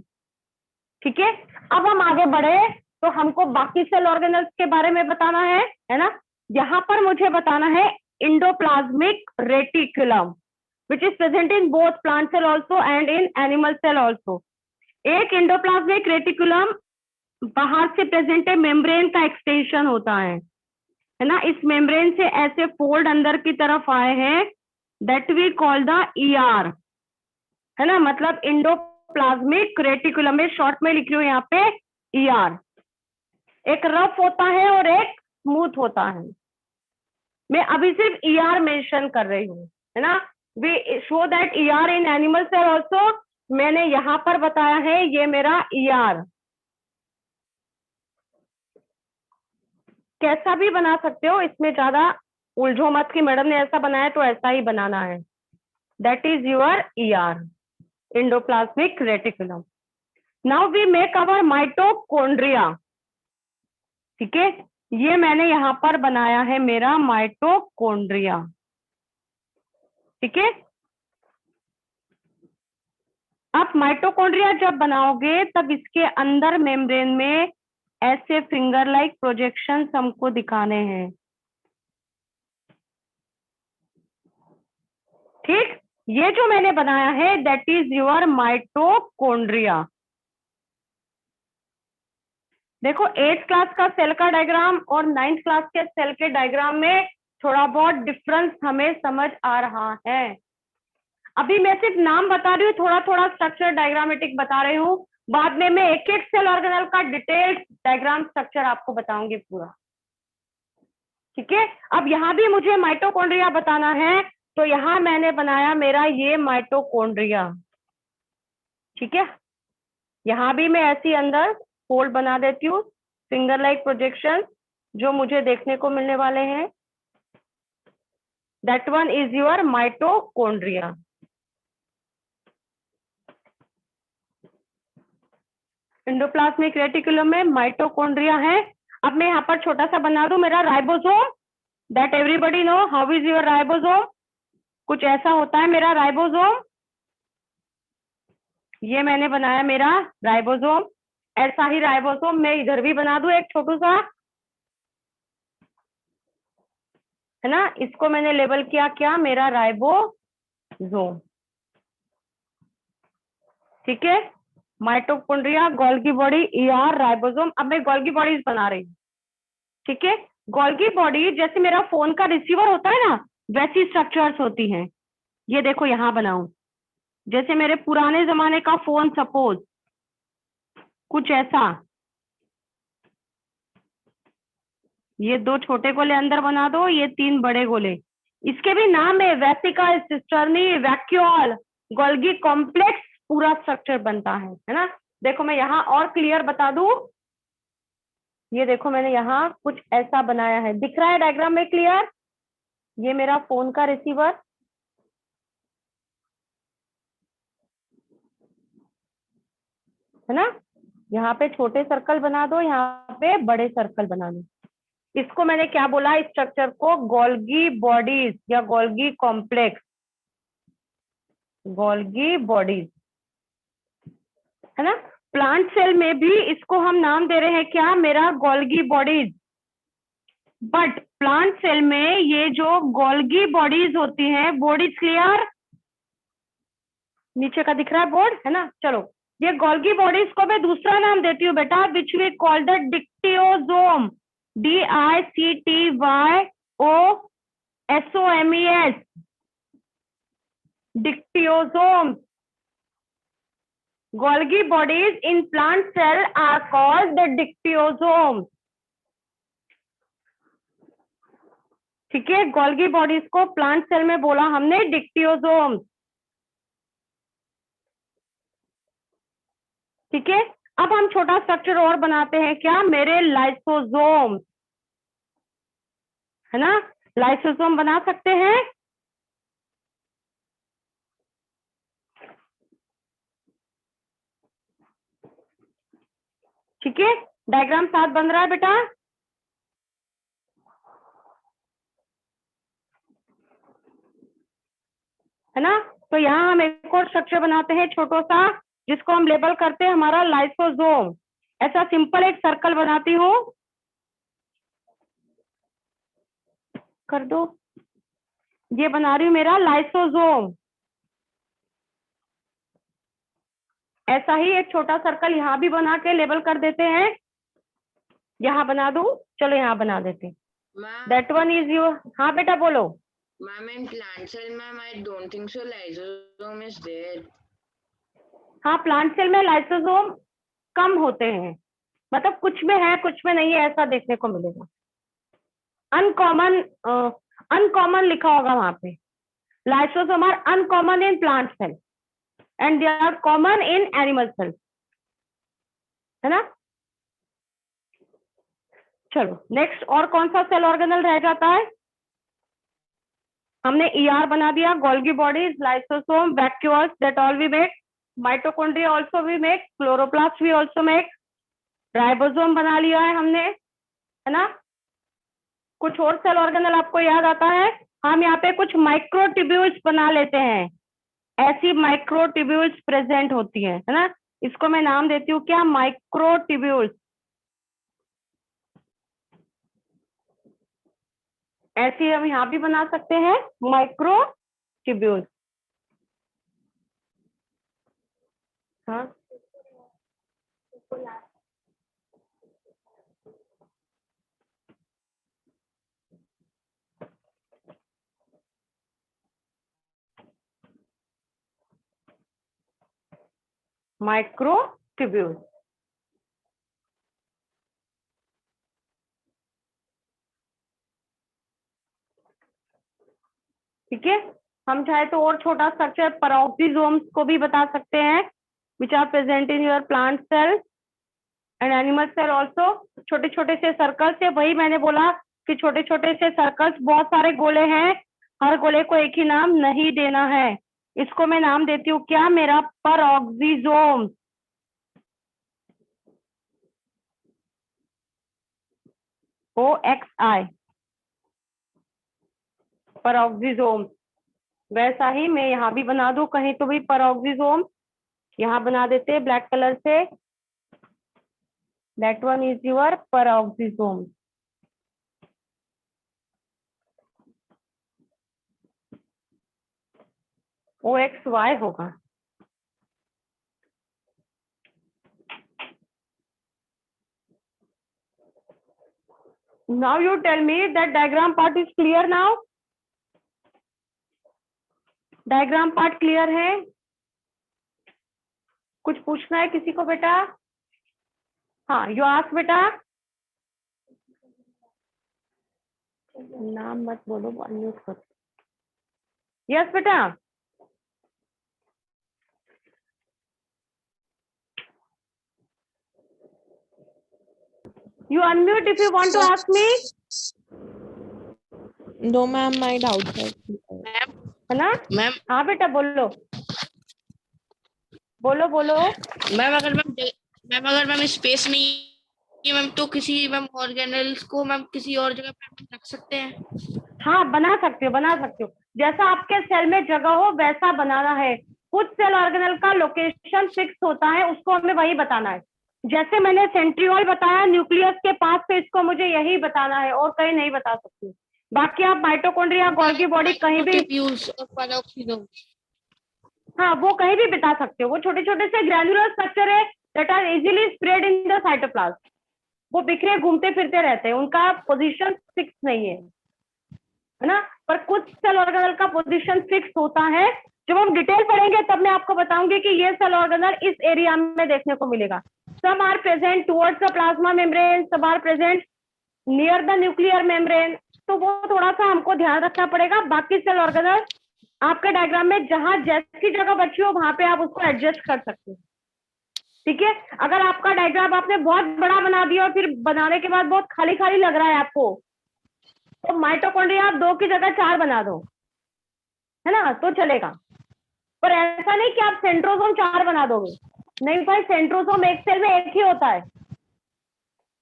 A: ठीक है। अब हम आगे बढ़े तो हमको बाकी सेल ऑर्गेनल्स के बारे में बताना है ना। यहाँ पर मुझे बताना है endoplasmic reticulum which is present in both plant cell also and in animal cell also. एक इंडोप्लाज्मिक रेटिकुलम बाहर से प्रेजेंट है, मेम्ब्रेन का एक्सटेंशन होता है ना। इस मेम्ब्रेन से ऐसे फोल्ड अंदर की तरफ आए हैं, that we call the ER, है ना। मतलब इंडोप्लाज्मिक रेटिकुलम में शॉर्ट में लिख रही हूँ यहाँ पे ईआर। एक रफ होता है और एक स्मूथ होता है, मैं अभी सिर्फ ईआर मेंशन कर रही हूँ, है ना। We show that ER in animal cell also, मैंने यहां पर बताया है ये मेरा ईआर। कैसा भी बना सकते हो, इसमें ज्यादा उलझो मत कि मैडम ने ऐसा बनाया तो ऐसा ही बनाना है, that is your ER, endoplasmic reticulum. Now we make our mitochondria, ठीक है। ये मैंने यहां पर बनाया है मेरा माइटोकॉन्ड्रिया, ठीक है। आप माइटोकॉन्ड्रिया जब बनाओगे तब इसके अंदर मेम्ब्रेन में ऐसे फिंगर लाइक प्रोजेक्शंस हमको दिखाने हैं, ठीक। ये जो मैंने बनाया है दैट इज योर माइटोकॉन्ड्रिया। देखो 8th क्लास का सेल का डायग्राम और 9th क्लास के सेल के डायग्राम में थोड़ा बहुत डिफरेंस हमें समझ आ रहा है। अभी मैं सिर्फ नाम बता रही हूँ, थोड़ा थोड़ा स्ट्रक्चर डायग्रामेटिक बता रही हूँ, बाद में मैं एक एक सेल ऑर्गेनल का डिटेल्ड डायग्राम स्ट्रक्चर आपको बताऊंगी पूरा। ठीक है, अब यहाँ भी मुझे माइटोकॉन्ड्रिया बताना है, तो यहाँ मैंने बनाया मेरा ये माइटोकॉन्ड्रिया। ठीक है, यहाँ भी मैं ऐसी अंदर फोल्ड बना देती हूँ, फिंगर लाइक प्रोजेक्शन जो मुझे देखने को मिलने वाले हैं। That one is your mitochondria. Endoplasmic reticulum में माइटोकॉन्ड्रिया है। अब मैं यहाँ पर छोटा सा बना दूं मेरा ribosome, that everybody know how is your ribosome. कुछ ऐसा होता है मेरा राइबोसोम, ये मैंने बनाया मेरा राइबोसोम। ऐसा ही राइबोसोम मैं इधर भी बना दूं एक छोटू सा, है ना, इसको मैंने लेबल किया क्या, मेरा राइबोसोम। ठीक है, mitochondria, Golgi body, ER, ribosome. अब मैं गोल्गी बॉडीज बना रही हूँ। ठीक है, गोल्गी बॉडी जैसे मेरा फोन का रिसीवर होता है ना, वैसी स्ट्रक्चर्स होती हैं। ये देखो यहाँ बनाऊं, जैसे मेरे पुराने जमाने का फोन, सपोज कुछ ऐसा। ये 2 छोटे गोले अंदर बना दो, ये 3 बड़े गोले। इसके भी नाम है vesicle, cisternae, vacuole, Golgi complex, पूरा स्ट्रक्चर बनता है ना। देखो मैं यहाँ और क्लियर बता दूं, ये देखो मैंने यहाँ कुछ ऐसा बनाया है, दिख रहा है डायग्राम में क्लियर। ये मेरा फोन का रिसीवर, है ना। यहाँ पे छोटे सर्कल बना दो, यहाँ पे बड़े सर्कल बना दो। इसको मैंने क्या बोला, इस स्ट्रक्चर को गोल्गी बॉडीज या गोल्गी कॉम्प्लेक्स, गोल्गी बॉडीज, है ना। प्लांट सेल में भी इसको हम नाम दे रहे हैं क्या, मेरा Golgi bodies. But plant cell में ये जो गोल्गी बॉडीज होती हैं, बोर्ड इज क्लियर, नीचे का दिख रहा है बोर्ड, है ना। चलो, ये गोल्गी बॉडीज को मैं दूसरा नाम देती हूँ बेटा, which we call the dictyosome, DICTYOSOMES, dictyosome. Golgi bodies in plant cell are called the dictyosomes. ठीक है, गोल्गी बॉडीज को प्लांट सेल में बोला हमने डिक्टियोसोम्स। ठीक है, अब हम छोटा स्ट्रक्चर और बनाते हैं क्या, मेरे लाइसोसोम, है ना। लाइसोसोम बना सकते हैं। ठीक है, डायग्राम साथ बन रहा है बेटा। है ना, तो यहाँ हम एक और स्ट्रक्चर बनाते हैं छोटा सा, जिसको हम लेबल करते हैं हमारा लाइसोसोम। ऐसा सिंपल एक सर्कल बनाती हूँ, कर दो, ये बना रही हूँ मेरा लाइसोसोम। ऐसा ही एक छोटा सर्कल यहाँ भी बना के लेबल कर देते हैं। यहाँ बना दूं, चलो यहाँ बना देते हैं। दैट वन इज योर, हाँ बेटा बोलो।
K: Ma'am, in plant cell, ma'am, I don't think so. Lysosome is there.
A: हाँ, प्लांट सेल में लाइसोसोम कम होते हैं, मतलब कुछ में है कुछ में नहीं है, ऐसा देखने को मिलेगा। अनकॉमन, अनकॉमन लिखा होगा वहां पे। Lysosome are uncommon in plant cell and they are common in animal cell, है ना। चलो नेक्स्ट, और कौन सा सेल ऑर्गेनल रह जाता है। हमने ER बना दिया, Golgi bodies, lysosome, vacuoles, that all we make, mitochondria also we make, chloroplast we also make, ribosome बना लिया है हमने, है ना। कुछ और सेल ऑर्गेनल आपको याद आता है, हम यहाँ पे कुछ माइक्रोट्यूब्यूल्स बना लेते हैं, ऐसी माइक्रोट्यूब्यूल्स प्रेजेंट होती है ना। इसको मैं नाम देती हूँ क्या, माइक्रोट्यूब्यूल्स। ऐसे हम यहाँ भी बना सकते हैं माइक्रोट्यूब्यूल्स। हाँ माइक्रोट्यूब्यूल। ठीक है, हम चाहे तो और छोटा स्ट्रक्चर पेरोक्सिसोम्स को भी बता सकते हैं, which are present in your plant cell and animal cell also. छोटे छोटे से सर्कल से, वही मैंने बोला कि छोटे छोटे से सर्कल्स, बहुत सारे गोले हैं, हर गोले को एक ही नाम नहीं देना है। इसको मैं नाम देती हूँ क्या, मेरा पेरोक्सिसोम। OXI, peroxisome. वैसा ही मैं यहाँ भी बना दूं कहीं तो भी पेरोक्सिसोम, यहाँ बना देते हैं ब्लैक कलर से, that one is your peroxisome. OXY होगा। Now you tell me that diagram part is clear now? Diagram part clear है? कुछ पूछना है किसी को बेटा? हाँ, यू आस्क बेटा। नाम मत बोलो, अनम्यूट करो। यस बेटा। You unmute if you want to ask me.
F: No ma'am, my doubts are clear.
A: है ना
F: मैम?
A: हाँ बेटा बोलो बोलो बोलो।
F: मैम अगर मैम स्पेस नहीं है मैम, तो किसी मैम ऑर्गेनेल्स को मैम किसी और जगह पे रख सकते हैं?
A: हाँ बना सकते हो, जैसा आपके सेल में जगह हो वैसा बनाना है। कुछ सेल ऑर्गेनेल का लोकेशन फिक्स होता है, उसको हमें वही बताना है। जैसे मैंने सेंट्रियोल बताया न्यूक्लियस के पास, तो इसको मुझे यही बताना है और कहीं नहीं बता सकती। बाकी आप माइटोकॉन्ड्रिया, गोल्गी बॉडी कहीं भी, हाँ वो कहीं भी बता सकते हो। वो छोटे छोटे से ग्रैन्युलर स्ट्रक्चर है that are easily spread in the cytoplasm. वो बिखरे घूमते फिरते रहते हैं, उनका पोजीशन फिक्स नहीं है ना। पर कुछ सेल ऑर्गेनल का पोजीशन फिक्स होता है। जब हम डिटेल पढ़ेंगे तब मैं आपको बताऊंगी कि ये सेल ऑर्गेनल इस एरिया में देखने को मिलेगा। सब are present towards the plasma membrane, सब are present near the nuclear membrane. तो वो थोड़ा सा हमको ध्यान रखना पड़ेगा। बाकी सेल ऑर्गेनल आपके डायग्राम में जहां जैसी जगह बची हो वहां पे आप उसको एडजस्ट कर सकते हैं। ठीक है, अगर आपका डायग्राम आपने बहुत बड़ा बना दिया और फिर बनाने के बाद बहुत खाली खाली लग रहा है आपको, तो माइटोकॉन्ड्रिया आप 2 की जगह 4 बना दो, है ना, तो चलेगा। पर ऐसा नहीं कि आप सेंट्रोसोम 4 बना दोगे, नहीं भाई, सेंट्रोसोम एक सेल में एक ही होता है।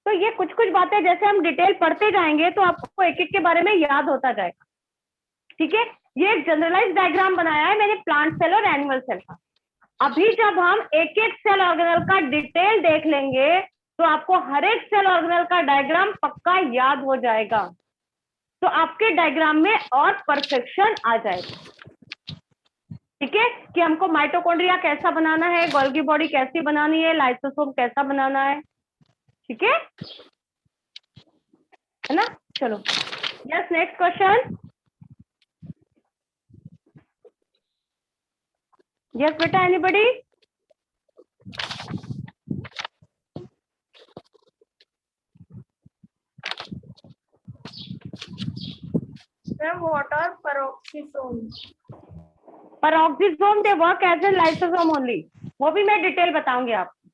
A: तो ये कुछ कुछ बातें जैसे हम डिटेल पढ़ते जाएंगे तो आपको एक एक के बारे में याद होता जाएगा। ठीक है, ये एक जनरलाइज डायग्राम बनाया है मैंने प्लांट सेल और एनिमल सेल का। अभी जब हम एक एक सेल ऑर्गेनल का डिटेल देख लेंगे तो आपको हर एक सेल ऑर्गेनल का डायग्राम पक्का याद हो जाएगा, तो आपके डायग्राम में और परफेक्शन आ जाएगा। ठीक है, कि हमको माइटोकॉन्ड्रिया कैसा बनाना है, गोल्गी बॉडी कैसी बनानी है, लाइसोसोम कैसा बनाना है। ठीक है ना। चलो यस, नेक्स्ट क्वेश्चन। यस बेटा, anybody?
I: Ma'am, what are peroxisomes?
A: Peroxisome they work as a lysosome only, वो भी मैं डिटेल बताऊंगी आपको,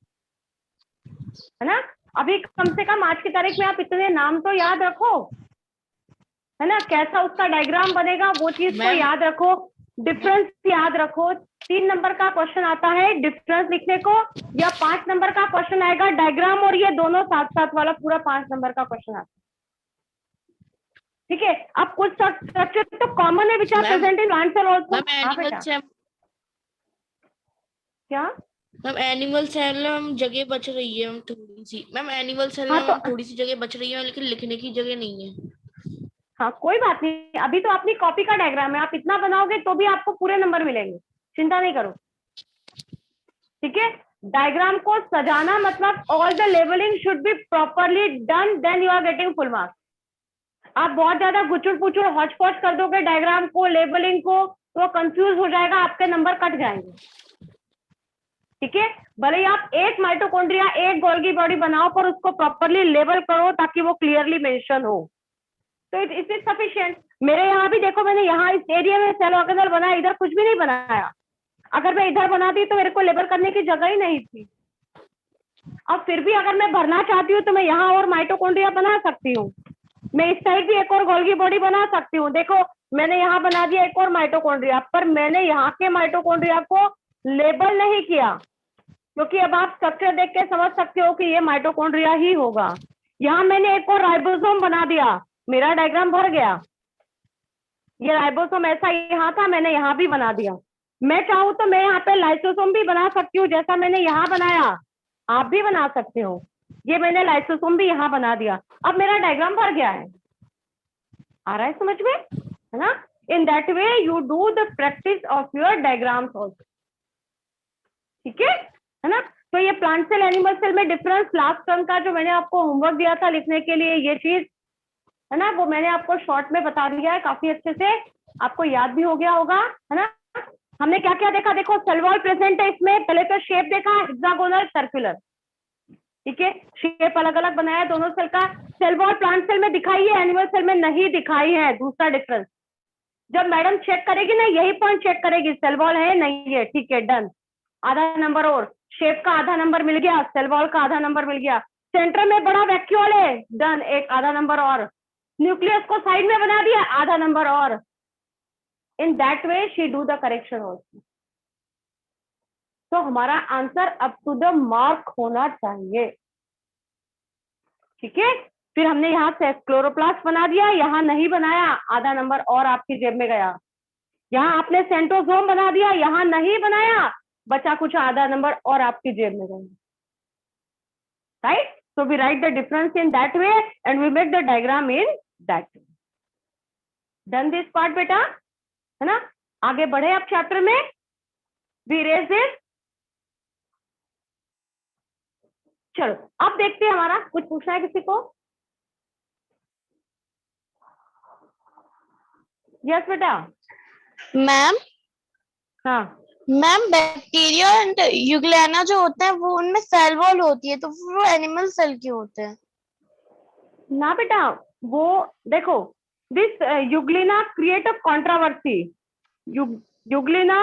A: है ना। अभी कम से कम आज की तारीख में आप इतने नाम तो याद रखो, है ना, कैसा उसका डायग्राम बनेगा वो चीज को याद रखो, डिफरेंस याद रखो। 3 नंबर का क्वेश्चन आता है डिफरेंस लिखने को, या 5 नंबर का क्वेश्चन आएगा डायग्राम और ये दोनों साथ साथ वाला पूरा 5 नंबर का क्वेश्चन आता है। ठीक है, अब कुछ स्ट्रक्चर तो कॉमन है which are present in plant cell also. क्या
F: मैम एनिमल सेल में हम जगह बच रही है, हम थोड़ी सी मैम एनिमल सेल में थोड़ी सी जगह बच रही है, लेकिन लिखने की जगह नहीं है।
A: हाँ कोई बात नहीं, अभी तो अपनी कॉपी का डायग्राम है, आप इतना बनाओगे तो भी आपको पूरे नंबर मिलेंगे, चिंता नहीं करो। ठीक है, डायग्राम को सजाना मतलब all the labelling should be properly done, then you are getting full marks. आप बहुत ज्यादा गुचुड़ पुचुड़ हौच पौच कर दोगे डायग्राम को, लेबलिंग को, तो कंफ्यूज हो जाएगा, आपके नंबर कट जाएंगे। ठीक है, भले ही आप एक माइटोकॉन्ड्रिया, एक गोल्गी बॉडी बनाओ, पर उसको प्रॉपरली लेबल करो ताकि वो क्लियरली मेंशन हो, तो इट इज सफिशिएंट। मेरे यहाँ भी देखो, मैंने यहाँ इस एरिया में सेल ऑर्गेनल बनाया, इधर कुछ भी नहीं बनाया। अगर मैं इधर बनाती तो मेरे को लेबल करने की जगह ही नहीं थी। अब फिर भी अगर मैं भरना चाहती हूँ तो मैं यहाँ और माइटोकॉन्ड्रिया बना सकती हूँ, मैं इस साइड भी एक और गोल्गी बॉडी बना सकती हूँ। देखो मैंने यहाँ बना दिया एक और माइटोकॉन्ड्रिया, पर मैंने यहाँ के माइटोकॉन्ड्रिया को लेबल नहीं किया, क्योंकि अब आप स्ट्रक्चर देख के समझ सकते हो कि ये माइटोकॉन्ड्रिया ही होगा। यहाँ मैंने एक और राइबोसोम बना दिया, मेरा डायग्राम भर गया। ये राइबोसोम ऐसा यहाँ था, मैंने यहाँ भी बना दिया। मैं चाहूँ तो मैं यहाँ पे लाइसोसोम भी बना सकती हूँ, जैसा मैंने यहाँ बनाया आप भी बना सकते हो। ये मैंने लाइसोसोम भी यहाँ बना दिया, अब मेरा डायग्राम भर गया है। आ रहा है समझ में, है ना? इन that way you do the practice of your diagrams also. ठीक है ना? तो ये प्लांट सेल एनिमल सेल में डिफरेंस लास्ट टर्म का जो मैंने आपको होमवर्क दिया था लिखने के लिए, ये चीज है ना, वो मैंने आपको शॉर्ट में बता दिया है, काफी अच्छे से आपको याद भी हो गया होगा, है ना? हमने क्या क्या देखा, देखो सेल वॉल प्रेजेंट है इसमें। पहले तो शेप देखा हेक्सागोनल सर्कुलर, ठीक है, शेप अलग अलग बनाया दोनों सेल का। सेल वॉल प्लांट सेल में दिखाई है, एनिमल सेल में नहीं दिखाई है, दूसरा डिफरेंस। जब मैडम चेक करेगी ना, यही पॉइंट चेक करेगी, सेल वॉल है नहीं है, ठीक है डन, आधा नंबर और। शेप का आधा नंबर मिल गया, सेल वॉल का आधा नंबर मिल गया। सेंटर में बड़ा वैक्यूल है, डन, एक आधा नंबर और। न्यूक्लियस को साइड में बना दिया, आधा नंबर और। In that way she do the correction also. तो हमारा answer up to the mark होना चाहिए। ठीक है, फिर हमने यहाँ से क्लोरोप्लास्ट बना दिया, यहाँ नहीं बनाया, आधा नंबर और आपकी जेब में गया। यहाँ आपने सेंट्रोसोम बना दिया, यहाँ नहीं बनाया, बचा कुछ आधा नंबर और आपकी जेब में गया। Right, so we write the difference in that way and we make the diagram in that way. Done this part बेटा, है ना? आगे बढ़े अब चैप्टर में, we erase this। चलो अब देखते हैं, हमारा कुछ पूछना है किसी को? यस बेटा।
F: मैम,
A: हाँ
F: मैम बैक्टीरिया एंड यूग्लिना जो होते हैं वो उनमें सेल वॉल होती है, तो फिर वो एनिमल सेल क्यों होते हैं?
A: ना बेटा, वो देखो, this Euglena create a controversy. Euglena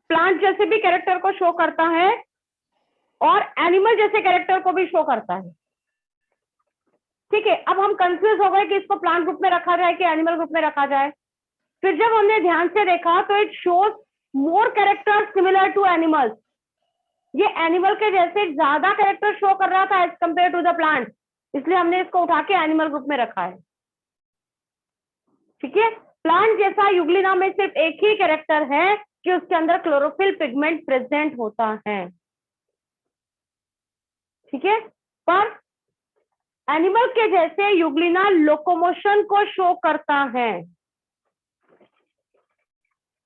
A: plant जैसे भी कैरेक्टर को शो करता है और एनिमल जैसे कैरेक्टर को भी शो करता है। ठीक है, अब हम कंफ्यूज हो गए कि इसको प्लांट ग्रुप में रखा जाए कि एनिमल ग्रुप में रखा जाए। फिर जब हमने ध्यान से देखा तो it shows more character similar to animals. ये एनिमल के जैसे ज्यादा कैरेक्टर शो कर रहा था as compare to the plant, इसलिए हमने इसको उठा के एनिमल ग्रुप में रखा है। ठीक है, प्लांट जैसा यूग्लिना में सिर्फ एक ही कैरेक्टर है कि उसके अंदर क्लोरोफिल पिगमेंट प्रेजेंट होता है। ठीक है, पर एनिमल के जैसे यूग्लिना लोकोमोशन को शो करता है।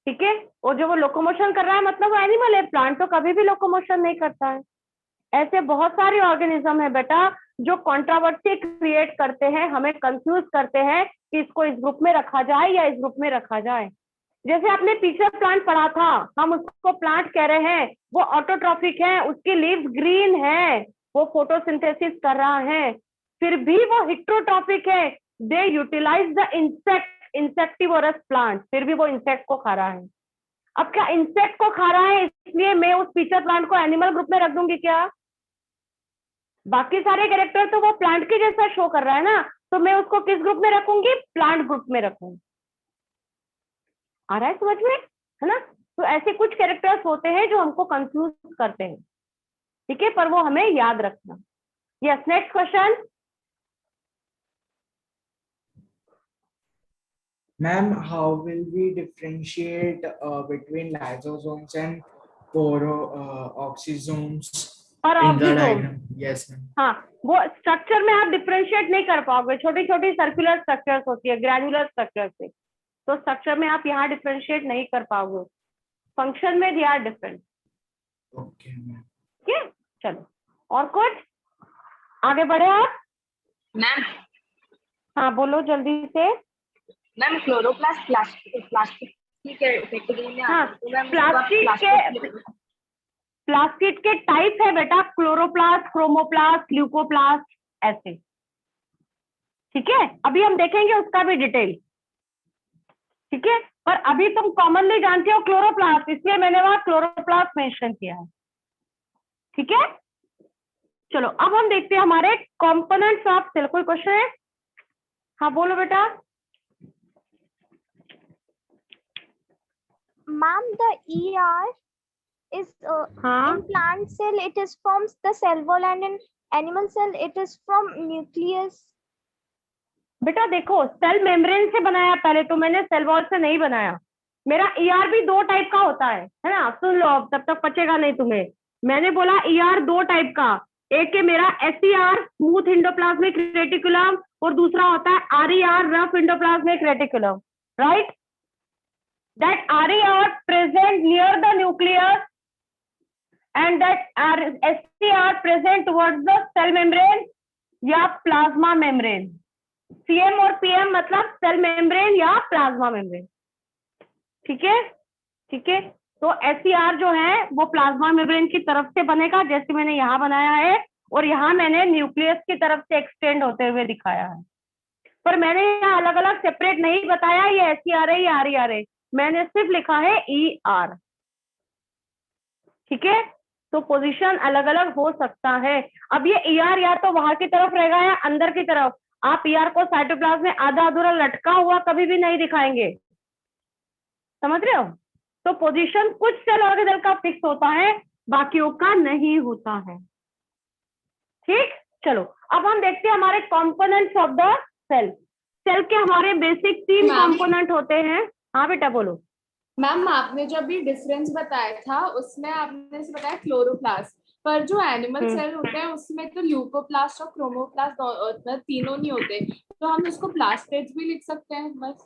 A: ठीक है, और जो वो लोकोमोशन कर रहा है मतलब वो एनिमल है, प्लांट तो कभी भी लोकोमोशन नहीं करता है। ऐसे बहुत सारे ऑर्गेनिज्म है बेटा जो कंट्रोवर्सी क्रिएट करते हैं, हमें कंफ्यूज करते हैं कि इसको इस ग्रुप में रखा जाए या इस ग्रुप में रखा जाए। जैसे आपने पीछे प्लांट पढ़ा था, हम उसको प्लांट कह रहे हैं, वो ऑटोट्रॉफिक है, उसकी लीव्स ग्रीन है, वो फोटोसिंथेसिस कर रहा है, फिर भी वो हेटेरोट्रॉफिक है, they utilize the insectivorous plant, फिर भी वो इंसेक्ट को खा रहा है। अब क्या इंसेक्ट को खा रहा है इसलिए मैं उस फीचर प्लांट को एनिमल ग्रुप में रख दूंगी क्या? बाकी सारे कैरेक्टर तो वो प्लांट के जैसा शो कर रहा है ना, तो मैं उसको किस ग्रुप में रखूंगी? प्लांट ग्रुप में रखूंगी। आ रहा है समझ में, है ना? तो ऐसे कुछ कैरेक्टर्स होते हैं जो हमको कंफ्यूज करते हैं। ठीक है, पर वो हमें याद रखना। Yes, next question.
B: Ma'am, how will we differentiate between lysosomes and oxysomes
A: और
B: in the
A: oxysome,
B: diagram? Yes, ma'am.
A: हाँ, वो स्ट्रक्चर में आप डिफरेंशिएट नहीं कर पाओगे, छोटी छोटी सर्कुलर स्ट्रक्चर्स होती है ग्रैन्युलर स्ट्रक्चर से, तो स्ट्रक्चर में आप यहाँ डिफरेंशिएट नहीं कर पाओगे। फंक्शन में they are different.
B: Okay, ma'am.
A: ठीक है, चलो और कुछ आगे बढ़े आप।
K: मैम
A: हाँ बोलो जल्दी से।
K: मैम क्लोरोप्लास्ट प्लास्टिक की कैटेगरी में
A: हाँ,
K: आता है, तो मैम
A: प्लास्टिड के टाइप है बेटा, क्लोरोप्लास्ट, क्रोमोप्लास्ट, ल्यूकोप्लास्ट, ऐसे। ठीक है, अभी हम देखेंगे उसका भी डिटेल। ठीक है, पर अभी तुम कॉमनली जानते हो क्लोरोप्लास्ट, इसलिए मैंने वहां क्लोरोप्लास्ट मेंशन किया है। ठीक है, चलो अब हम देखते हैं हमारे कंपोनेंट्स ऑफ सेल। कोई क्वेश्चन है? हाँ बोलो बेटा।
J: Ma'am, the ER is in plant cell it is from the cell wall, and in animal cell it is from nucleus.
A: बेटा देखो, सेल मेम्ब्रेन से बनाया पहले तो मैंने, सेल वॉल से नहीं बनाया। मेरा ईआर भी दो टाइप का होता है ना, सुन लो अब, तब तक पचेगा नहीं तुम्हें। मैंने बोला ईआर दो टाइप का, एक है मेरा एसईआर स्मूथ एंडोप्लाज्मिक रेटिकुलम, और दूसरा होता है RER rough endoplasmic reticulum, right? That RER present near the nucleus and that SER present towards the cell membrane या प्लाज्मा मेम्ब्रेन। सीएम और पीएम मतलब सेल मेम्ब्रेन या प्लाज्मा मेम्ब्रेन। ठीक है, ठीक है, तो एसईआर जो है वो प्लाज्मा मेम्ब्रेन की तरफ से बनेगा, जैसे मैंने यहाँ बनाया है, और यहाँ मैंने न्यूक्लियस की तरफ से एक्सटेंड होते हुए दिखाया है। पर मैंने यहाँ अलग अलग सेपरेट नहीं बताया ये एसईआर है, ये आरईआर है, मैंने सिर्फ लिखा है ईआर। ठीक है, तो पोजीशन अलग अलग हो सकता है। अब ये ईआर या तो वहां की तरफ रहेगा या अंदर की तरफ। आप ईआर को साइटोप्लाज्म में आधा अधूरा लटका हुआ कभी भी नहीं दिखाएंगे, समझ रहे हो? तो पोजीशन कुछ सेल ऑर्गेनेल का फिक्स होता है, बाकियों का नहीं होता है। ठीक, चलो अब हम देखते हैं हमारे components of the cell. Cell के हमारे बेसिक 3 कंपोनेंट होते हैं। हाँ बेटा बोलो।
I: मैम आपने जो अभी डिफरेंस बताया था उसमें आपने से बताया क्लोरोप्लास्ट, पर जो एनिमल सेल होते हैं उसमें तो ल्यूकोप्लास्ट और क्रोमोप्लास्ट तीनों नहीं होते, तो हम उसको प्लास्टिड्स भी लिख सकते हैं बस?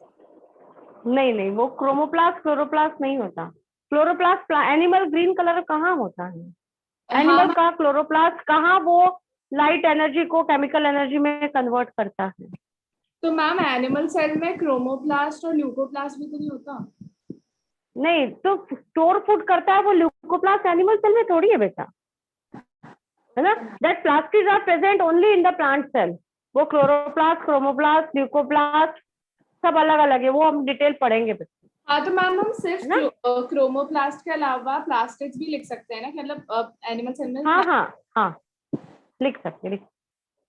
A: नहीं नहीं, वो क्रोमोप्लास्ट क्लोरोप्लास्ट नहीं होता। क्लोरोप्लास्ट एनिमल ग्रीन कलर कहाँ होता है? एनिमल का क्लोरोप्लास्ट कहाँ वो लाइट एनर्जी को केमिकल एनर्जी में कन्वर्ट करता है?
I: तो मैम एनिमल सेल में क्रोमोप्लास्ट और ल्यूकोप्लास्ट भी तो नहीं होता?
A: नहीं, तो स्टोर फूड करता है वो ल्यूकोप्लास्ट, एनिमल सेल में थोड़ी है बेटा, है ना? That plastids are present only in the plant cell. वो क्लोरोप्लास्ट, क्रोमोप्लास्ट, ल्यूकोप्लास्ट सब अलग अलग है, वो हम डिटेल पढ़ेंगे बेटा।
I: हाँ, तो मैम हम सिर्फ क्रोमोप्लास्ट के अलावा प्लास्टिड्स भी लिख सकते हैं ना, मतलब एनिमल सेल में?
A: हाँ हाँ हाँ, लिख सकते, लिख।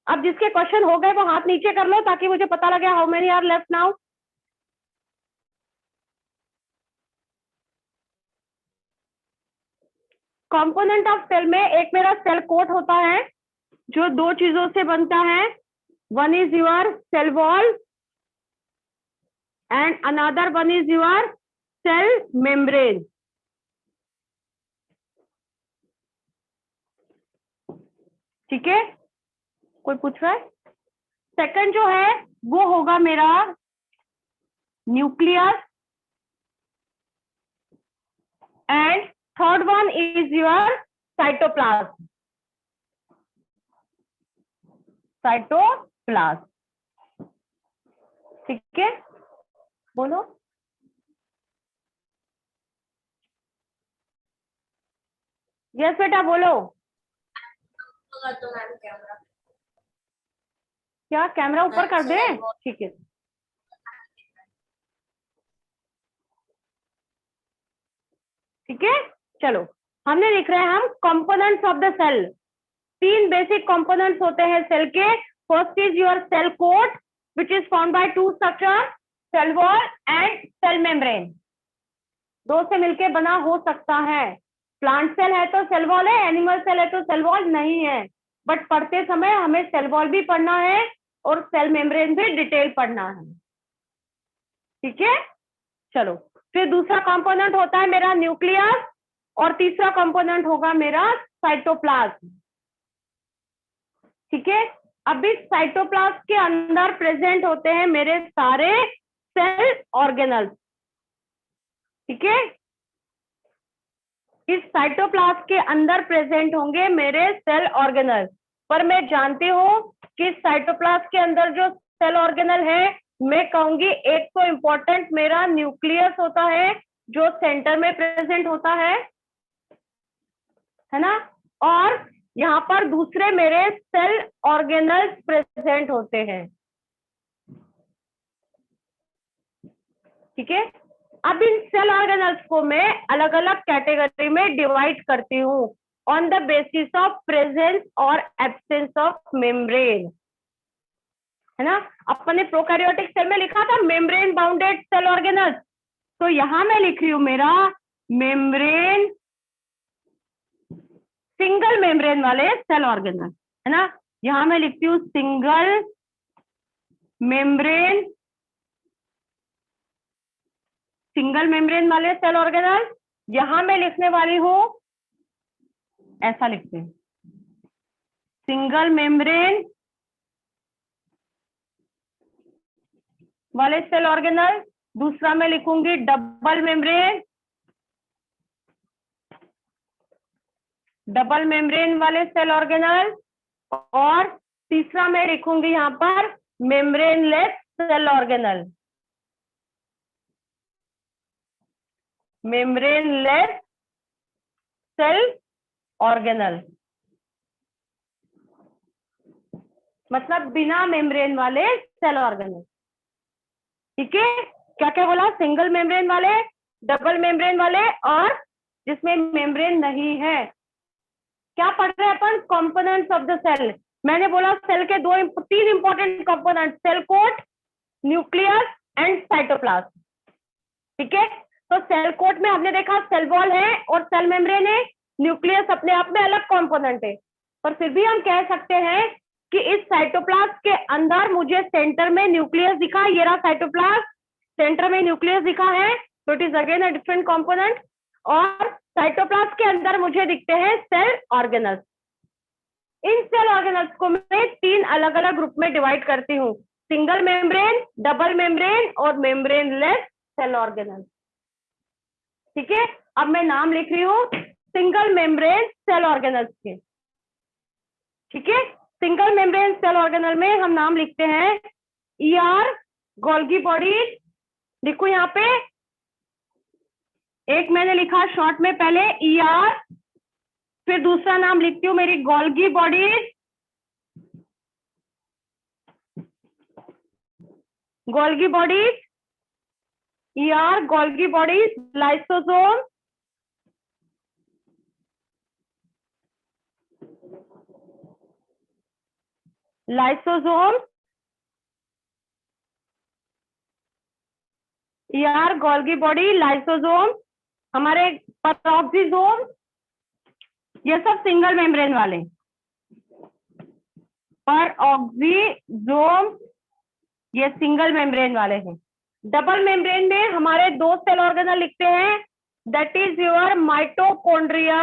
A: अब जिसके क्वेश्चन हो गए वो हाथ नीचे कर लो ताकि मुझे पता लगे how many are left now. Component of cell में एक मेरा सेल कोट होता है जो 2 चीजों से बनता है। One is your cell wall and another one is your cell membrane. ठीक है, कोई पूछ रहा है? सेकंड जो है वो होगा मेरा nucleus and third one is your cytoplasm. Cytoplasm, ठीक है, बोलो। यस बेटा बोलो। क्या कैमरा ऊपर कर दे? ठीक है, ठीक है, चलो हमने लिख रहे हैं हम components of the cell. 3 basic components होते हैं सेल के। First is your cell coat which is formed by 2 structure, cell wall and cell membrane. 2 से मिलके बना हो सकता है। प्लांट सेल है तो सेल वॉल है, एनिमल सेल है तो सेल वॉल नहीं है, बट पढ़ते समय हमें सेल वॉल भी पढ़ना है और सेल मेम्ब्रेन भी डिटेल पढ़ना है। ठीक है, चलो फिर दूसरा कंपोनेंट होता है मेरा न्यूक्लियस और तीसरा कंपोनेंट होगा मेरा साइटोप्लाज्म। ठीक है, अब इस साइटोप्लाज्म के अंदर प्रेजेंट होते हैं मेरे सारे सेल ऑर्गेनल्स। ठीक है, इस साइटोप्लाज्म के अंदर प्रेजेंट होंगे मेरे सेल ऑर्गेनल, पर मैं जानती हूँ कि साइटोप्लाज्म के अंदर जो सेल ऑर्गेनल है, मैं कहूंगी एक तो इम्पोर्टेंट मेरा न्यूक्लियस होता है जो सेंटर में प्रेजेंट होता है ना, और यहाँ पर दूसरे मेरे सेल ऑर्गेनल्स प्रेजेंट होते हैं। ठीक है, अब इन सेल ऑर्गेनल्स को मैं अलग अलग कैटेगरी में डिवाइड करती हूँ on the basis of presence और एब्सेंस ऑफ मेम्ब्रेन, है ना। अपन ने प्रोकैरियोटिक सेल में लिखा था मेम्ब्रेन बाउंडेड सेल ऑर्गेनल्स, तो यहां मैं लिख रही हूं मेरा मेम्ब्रेन, सिंगल मेम्ब्रेन वाले सेल ऑर्गेनल, है ना। यहां मैं लिखती हूँ सिंगल मेम्ब्रेन, सिंगल मेम्ब्रेन वाले सेल ऑर्गेनल। यहां मैं लिखने वाली हूं, ऐसा लिखते हैं, सिंगल मेम्ब्रेन वाले सेल ऑर्गेनल। दूसरा मैं लिखूंगी डबल मेम्ब्रेन, डबल मेम्ब्रेन वाले सेल ऑर्गेनल, और तीसरा मैं लिखूंगी यहाँ पर membraneless cell organelle, membraneless cell organelle, मतलब बिना मेम्ब्रेन वाले सेल ऑर्गेनल। ठीक है, क्या क्या बोला, सिंगल मेम्ब्रेन वाले, डबल मेम्ब्रेन वाले, और जिसमें मेम्ब्रेन नहीं है। क्या पढ़ रहे हैं अपन, कंपोनेंट्स ऑफ द सेल। मैंने बोला सेल के तीन important component, cell coat, nucleus and cytoplasm. ठीक है, तो सेल कोट में हमने देखा सेल वॉल है और सेल मेम्ब्रेन है, न्यूक्लियस अपने आप में अलग कंपोनेंट है, पर फिर भी हम कह सकते हैं कि इस साइटोप्लाज्म के अंदर मुझे सेंटर में न्यूक्लियस दिखा, ये रहा साइटोप्लाज्म, सेंटर में न्यूक्लियस दिखा है, तो it is again a different component. और साइटोप्लाज्म के अंदर मुझे दिखते हैं सेल ऑर्गेनल्स। इन सेल ऑर्गेनल्स को मैं तीन अलग अलग ग्रुप में डिवाइड करती हूँ, सिंगल मेम्ब्रेन, डबल मेम्ब्रेन और मेम्ब्रेनलेस सेल ऑर्गेनल। ठीक है, अब मैं नाम लिख रही हूँ सिंगल मेम्ब्रेन सेल ऑर्गेनल्स के। ठीक है, सिंगल मेम्ब्रेन सेल ऑर्गेनल में हम नाम लिखते हैं ईआर, गोल्गी बॉडीज, लिखो यहाँ पे, एक मैंने लिखा शॉर्ट में पहले ईआर, फिर दूसरा नाम लिखती हूँ मेरी Golgi bodies, Golgi bodies, ER, Golgi bodies, lysosome, lysosome, ER, Golgi body, lysosome, हमारे परऑक्सीसोम, ये सब सिंगल मेम्ब्रेन वाले। परऑक्सीसोम ये सिंगल मेम्ब्रेन वाले हैं। डबल मेम्ब्रेन में हमारे दो सेल ऑर्गेनल लिखते हैं, that is your mitochondria,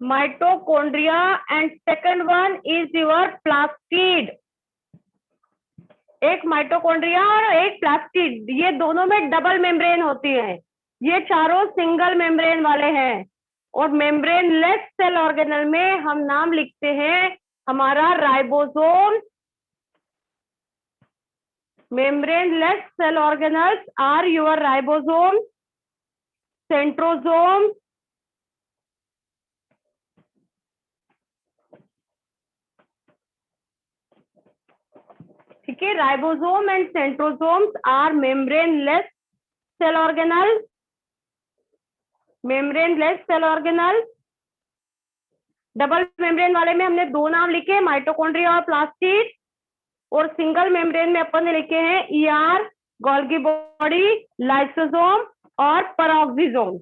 A: mitochondria, and second one is your plastid. एक माइटोकॉन्ड्रिया और एक प्लास्टिड, ये दोनों में डबल मेम्ब्रेन होती है, ये चारों सिंगल मेम्ब्रेन वाले हैं। और मेम्ब्रेनलेस सेल ऑर्गेनल में हम नाम लिखते हैं हमारा ribosome. Membraneless cell organelles are your ribosome, centrosome, ठीक है, ribosome and centrosomes are membraneless cell organelle, membraneless cell organelle. Double membrane वाले में हमने दो नाम लिखे, माइटोकॉन्ड्रिया और प्लास्टिड, और सिंगल मेम्ब्रेन में अपन ने लिखे हैं ईआर, गोल्गी बॉडी, लाइसोसोम और परऑक्सीसोम।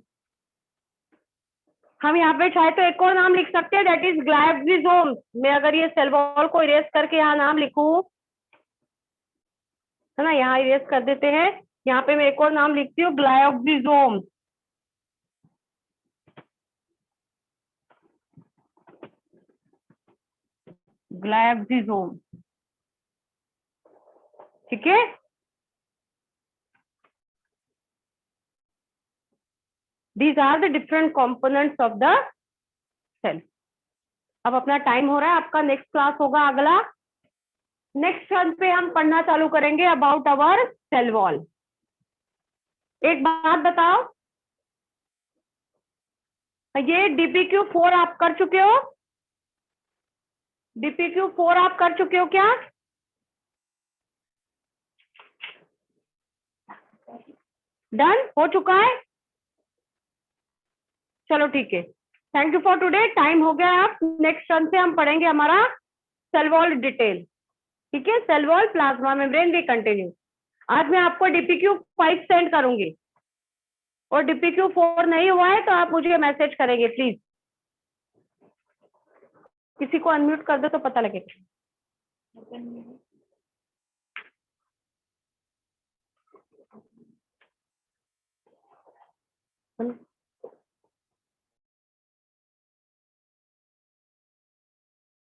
A: हम यहाँ पे चाहे तो एक और नाम लिख सकते हैं, दैट इज ग्लाइब्सिसोम। मैं अगर ये सेल वॉल को इरेज करके यहाँ नाम लिखूं, है ना, यहाँ इरेज कर देते हैं, यहाँ पे मैं एक और नाम लिखती हूँ ग्लाइब्सिसोम। ग्लाइब्सिसोम, ठीक है। These are the different components of the cell. अब अपना टाइम हो रहा है, आपका नेक्स्ट क्लास होगा अगला। नेक्स्ट वन पे हम पढ़ना चालू करेंगे अबाउट अवर सेल वॉल। एक बात बताओ, ये DPQ4 आप कर चुके हो? DPQ4 आप कर चुके हो क्या? डन हो चुका है? चलो ठीक है, thank you for today, time हो गया। आप नेक्स्ट टर्न से हम पढ़ेंगे हमारा सेल वॉल डिटेल, ठीक है? Cell wall, plasma membrane, we continue. आज मैं आपको DPQ5 सेंड करूंगी, और DPQ4 नहीं हुआ है तो आप मुझे मैसेज करेंगे प्लीज। किसी को अनम्यूट कर दो तो पता लगेगा।